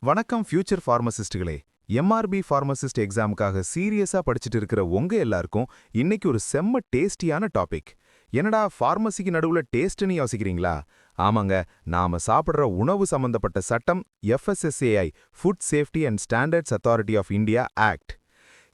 வணக்கம் future ஃபார்மசிஸ்டுகளே. MRP pharmacist எக்ஸாமுக்காக சீரியஸா படிச்சுட்டு இருக்கிற உங்க எல்லாருக்கும் இன்னைக்கு ஒரு செம்ம டேஸ்டியான டாபிக். என்னடா ஃபார்மசிக்கு நடுவுல டேஸ்ட்னு யோசிக்கிறீங்களா? ஆமாங்க, நாம சாப்பிடுற உணவு சம்பந்தப்பட்ட சட்டம் FSSAI, food safety and standards authority of India act.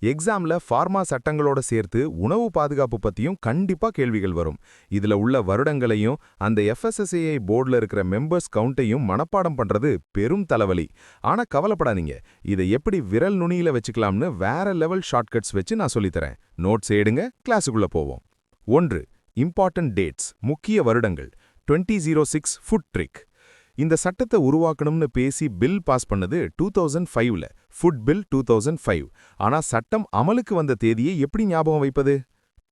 எக்ஸாம்ல ஃபார்மா சட்டங்களோட சேர்த்து உணவு பாதுகாப்பு பத்தியும் கண்டிப்பா கேள்விகள் வரும். இதுல உள்ள வருடங்களையும் அந்த எஃப்எஸ்எஸ்ஏஐ போர்டுல இருக்கிற மெம்பர்ஸ் கவுண்ட்டையும் மனப்பாடம் பண்றது பெரும் தலைவலி. ஆனா கவலைப்படாதீங்க, இதை எப்படி விரல் நுனியில வச்சுக்கலாம்னு வேற லெவல் ஷார்ட்கட்ஸ் வச்சு நான் சொல்லித்தரேன். நோட்ஸ் எடுங்க, கிளாஸுக்குள்ள போவோம். 1. இம்பார்ட்டன்ட் டேட்ஸ், முக்கிய வருடங்கள். 2006 ஃபுட் ட்ரிக். இந்த சட்டத்தை உருவாக்கணும்னு பேசி பில் பாஸ் பண்ணது 2005ல, ஃபுட் பில் 2005. ஆனா சட்டம் அமலுக்கு வந்த தேதியை எப்படி ஞாபகம் வைப்பது?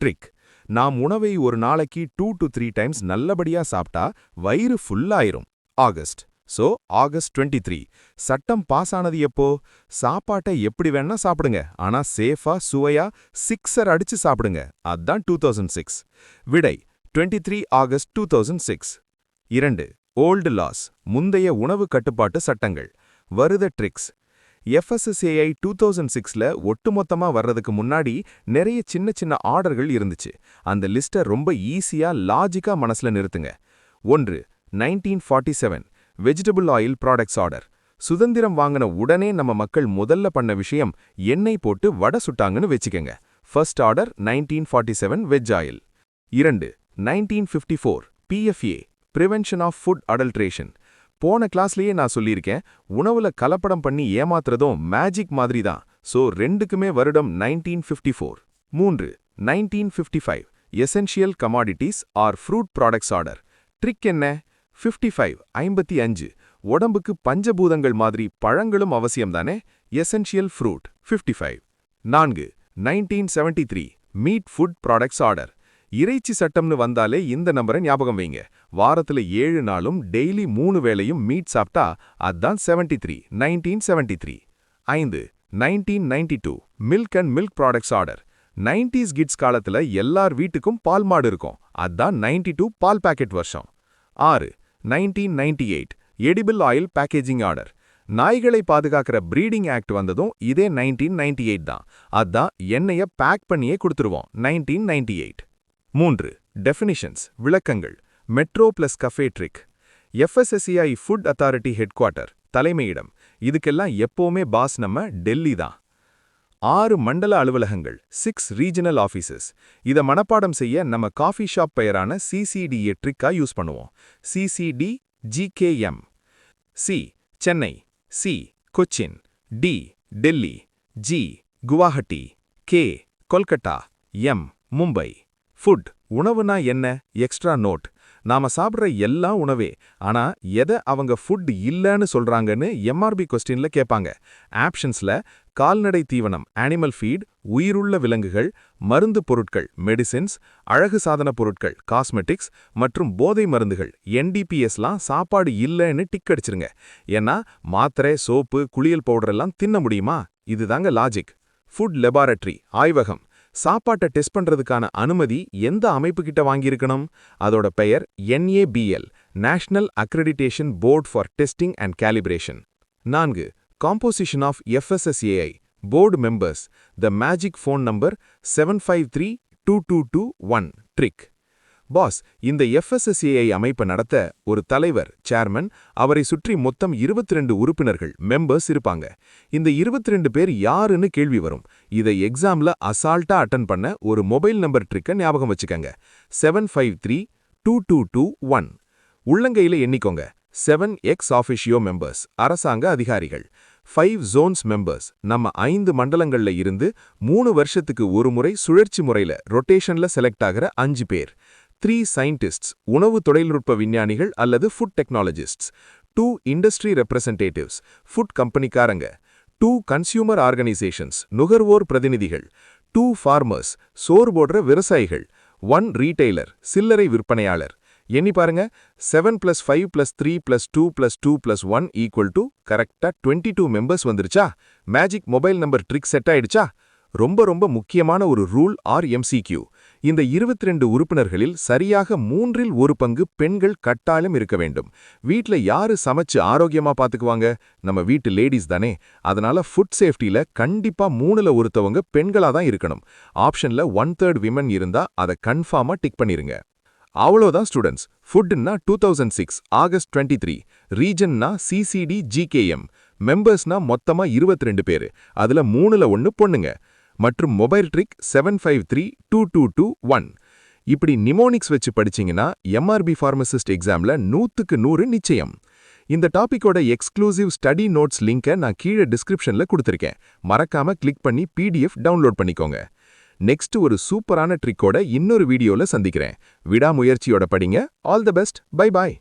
ட்ரிக். நாம் உணவை ஒரு நாளைக்கு 2 to 3 டைம்ஸ் நல்லபடியா சாப்பிட்டா வயிறு ஃபுல்லாயிரும். ஆகஸ்ட். So August 23. சட்டம் பாஸ் ஆனது எப்போ? சாப்பாட்டை எப்படி வேணா சாப்பிடுங்க, ஆனா சேஃபா சுவையா சிக்ஸர் அடிச்சு சாப்பிடுங்க. அதான் 2006. விடை 23 ஆகஸ்ட் 2006. 2. ஓல்டு லாஸ், முந்தைய உணவு கட்டுப்பாட்டு சட்டங்கள். வருத ட்ரிக்ஸ். எஃப்எஸ்எஸ்ஏஐ 2006ல ஒட்டுமொத்தமா வர்றதுக்கு முன்னாடி நிறைய சின்ன சின்ன ஆர்டர்கள் இருந்துச்சு. அந்த லிஸ்ட்டை ரொம்ப ஈஸியா லாஜிக்கா மனசுல நிறுத்துங்க. 1. 1947 வெஜிடபிள் ஆயில் ப்ராடக்ட்ஸ் ஆர்டர். சுதந்திரம் வாங்கின உடனே நம்ம மக்கள் முதல்ல பண்ண விஷயம் எண்ணெய் போட்டு வடை சுட்டாங்கன்னு வெச்சுக்கங்க. First order 1947 veg oil. 2. 1954 PFA prevention of food adulteration. போன கிளாஸ்லயே நான் சொல்லியிருக்கேன், உணவுல கலப்படம் பண்ணி ஏமாத்துறதும் மேஜிக் மாதிரி தான். சோ ரெண்டுக்குமே வருடம் 1954. 3. 1955 essential commodities or fruit products order. Trick என்ன? 55 உடம்புக்கு பஞ்சபூதங்கள் மாதிரி பழங்களும் அவசியம்தானே? Essential fruit 55. 4. 1973 meat food products order. இறைச்சி சட்டம்னு வந்தாலே இந்த நம்பரை ஞாபகம் வைங்க. வாரத்துல 7 நாளும் டெய்லி 3 வேளையும் மீட் சாப்பிட்டா அதான் 1973. 5. 1992 milk and milk products order. 90s kids காலத்துல எல்லார் வீட்டுக்கும் பால் மாடு இருக்கும். அதான் 92 பால் பாக்கெட் வருஷம். 6. 1998 எடிபிள் ஆயில் பேக்கேஜிங் ஆர்டர். நாய்களை பாதுகாக்கிற பிரீடிங் ஆக்ட் வந்ததும் இதே 1998 தான். அதான் எண்ணெய பேக் பண்ணியே கொடுத்துருவோம். 1998. 3. டெஃபினிஷன்ஸ், விளக்கங்கள். Metro plus cafe trick. FSSAI food authority head quarter, தலைமையிடம். இதுக்கெல்லாம் எப்பவுமே பாஸ் நம்ம டெல்லி தான். 6 மண்டல அலுவலகங்கள், 6 ரீஜனல் ஆஃபீஸஸ். இதை மனப்பாடம் செய்ய நம்ம காஃபி ஷாப் பெயரான சிசிடிஏ ட்ரிக்கா யூஸ் பண்ணுவோம். CCD GKM. C Chennai, C Cochin, D Delhi, G Guwahati, K Kolkata, M Mumbai. Food, உணவுனா என்ன? Extra note. நாம சாப்பிட்ற எல்லா உணவே, ஆனா எதை அவங்க ஃபுட் இல்லன்னு சொல்றாங்கன்னு எம்ஆர்பி கொஸ்டின்ல கேட்பாங்க. ஆப்ஷன்ஸ்ல கால்நடை தீவனம் அனிமல் ஃபீட், உயிருள்ள விலங்குகள், மருந்து பொருட்கள் மெடிசின்ஸ், அழகு சாதன பொருட்கள் காஸ்மெட்டிக்ஸ் மற்றும் போதை மருந்துகள் என்டிபிஎஸ்லாம் சாப்பாடு இல்லன்னு டிக் அடிச்சிருங்க. ஏன்னா மாத்திரை, சோப்பு, குளியல் பவுடர் எல்லாம் தின்ன முடியுமா? இதுதாங்க லாஜிக். ஃபுட் லெபார்டரி, ஆய்வகம். சாப்பாட்டை டெஸ்ட் பண்றதுக்கான அனுமதி எந்த அமைப்பு கிட்ட வாங்கியிருக்கணும்? அதோட பெயர் NABL, national accreditation board for testing and calibration. 4. Composition of FSSAI board members. The magic phone number 75322221. Trick. Boss, இந்த எஃப்எஸ்எஸ்ஏஐ அமைப்பை நடத்த ஒரு தலைவர் சேர்மன், அவரை சுற்றி மொத்தம் 22 உறுப்பினர்கள் மெம்பர்ஸ் இருப்பாங்க. இந்த 22 பேர் யாருன்னு கேள்வி வரும். இதை எக்ஸாம்ல அசால்ட்டா அட்டன் பண்ண ஒரு மொபைல் நம்பர் ட்ரிக்கை ஞாபகம் வச்சுக்கங்க. 75322221. உள்ளங்கையில எண்ணிக்கோங்க. 7 எக்ஸ் ஆஃபிஷியோ மெம்பர்ஸ், அரசாங்க அதிகாரிகள். 5 ஜோன்ஸ் மெம்பர்ஸ், நம்ம 5 மண்டலங்கள்ல இருந்து 3 வருஷத்துக்கு ஒரு முறை சுழற்சி முறையில ரொட்டேஷன்ல செலக்ட் ஆகிற 5 பேர். 3 சயின்டிஸ்ட்ஸ், உணவு தொழில்நுட்ப விஞ்ஞானிகள் அல்லது food technologists. 2 industry representatives, food கம்பெனிக்காரங்க. 2 கன்சியூமர் ஆர்கனைசேஷன்ஸ், நுகர்வோர் பிரதிநிதிகள். 2 ஃபார்மர்ஸ், சோறு போடுற விவசாயிகள். 1 ரீட்டெய்லர், சில்லறை விற்பனையாளர். எண்ணி பாருங்க. 7 + 5 + 3 + 2 + 2 + 1 = கரெக்டா 22 மெம்பர்ஸ் வந்துருச்சா? Magic mobile number trick set ஆயிடுச்சா? ரொம்ப ரொம்ப முக்கியமான ஒரு ரூல் ஆர் MCQ. இந்த 22 உறுப்பினர்களில் சரியாக 3 1 பங்கு பெண்கள் கட்டாயம் இருக்க வேண்டும். வீட்ல யாரு சமைச்சு ஆரோக்கியமா பாத்துக்குவாங்க? நம்ம வீட்டு லேடிஸ் தானே. அதனால ஃபுட் சேஃப்டில கண்டிப்பா 3ல ஒருத்தவங்க பெண்களா தான் இருக்கணும். ஆப்ஷன்ல 1/3 விமன் இருந்தா அதை கன்ஃபார்மா டிக் பண்ணிருங்க. அவ்வளோதான் ஸ்டூடெண்ட்ஸ். ஃபுட்னா 2006 ஆகஸ்ட் 23, ரீஜன்னா சிசிடி ஜிகேஎம், மெம்பர்ஸ்னா மொத்தமா 22 பேரு, அதுல 3ல 1 பொண்ணுங்க. மற்றும் மொபைல் ட்ரிக் 75322221. இப்படி நிமோனிக்ஸ் வச்சு படிச்சீங்கன்னா எம்ஆர்பி ஃபார்மசிஸ்ட் எக்ஸாம்ல 100க்கு 100 நிச்சயம். இந்த டாபிக்கோட எக்ஸ்க்ளூசிவ் ஸ்டடி நோட்ஸ் லிங்கை நான் கீழே டிஸ்கிரிப்ஷன்ல கொடுத்திருக்கேன். மறக்காம கிளிக் பண்ணி பிடிஎஃப் டவுன்லோட் பண்ணிக்கோங்க. நெக்ஸ்ட் ஒரு சூப்பரான ட்ரிக்கோட இன்னொரு வீடியோல சந்திக்கிறேன். விடாமுயற்சியோட படிங்க. All the best. Bye bye.